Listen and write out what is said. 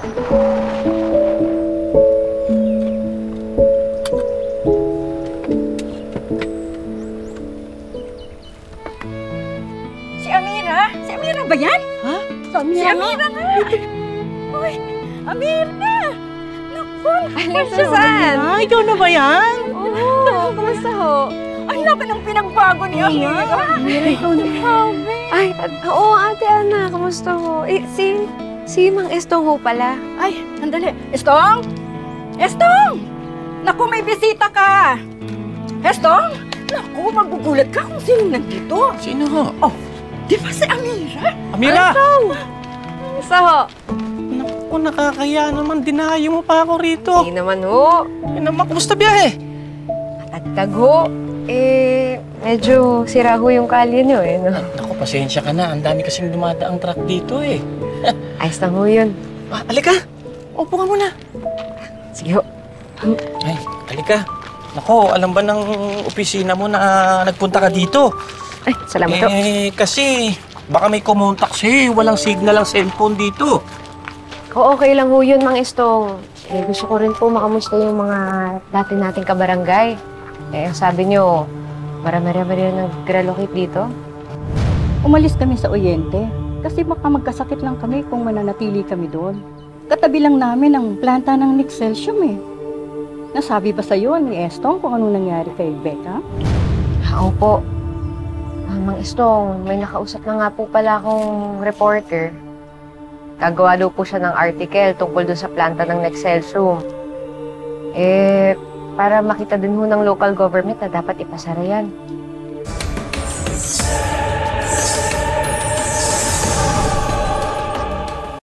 Si Amira? Si Amira ba yan? Ha? Si Amira nga! Uy, Amira! Naku, Susan! Ah, ikaw na ba yan? Oo, kamusta ho? ang laki ng pinagbago ni Amira. Ikaw na. Ay, oo, Ate Ana, kamusta ho? Eh, si Mang Estong ho pala. Ay, andali. Estong? Estong! Naku, may bisita ka. Estong? Naku, magugulat ka kung sino nandito. Sino ho? Oh, di ba si Amira? Amira! Kamusta ho? Naku, nakakaya naman. Dinayo mo pa ako rito. Hindi naman ho. Eh naman, kumusta biyahe? Matagtag ho. Eh, medyo sira ho yung kalye niyo eh, no? Naku, pasensya ka na. Ang dami kasing dumadaang truck dito eh. Ayos lang ho yun. Ah, alika! Upo ka muna. Sige ho. Ay, alika. Naku, alam ba ng opisina mo na nagpunta ka dito? Ay, salamat ho. Kasi baka may kumontak sa'yo. Walang signal ang cellphone dito. Oo, okay lang ho yun, Mang Estong. Eh, gusto ko rin po makamusta yung mga dati nating kabarangay. Eh, sabi niyo, marami-rami rin nag-relocate dito. Umalis kami sa Oyente kasi baka magkasakit lang kami kung mananatili kami doon. Katabi lang namin ang planta ng Nixelsium eh. Nasabi ba sa'yo ni Estong kung ano nangyari kay Becca? Oo po. Mang Estong, may nakausap na nga po pala akong reporter. Gagawa daw po siya ng article tungkol doon sa planta ng Nexcelsium. Eh, para makita din ho ng local government na dapat ipasara yan.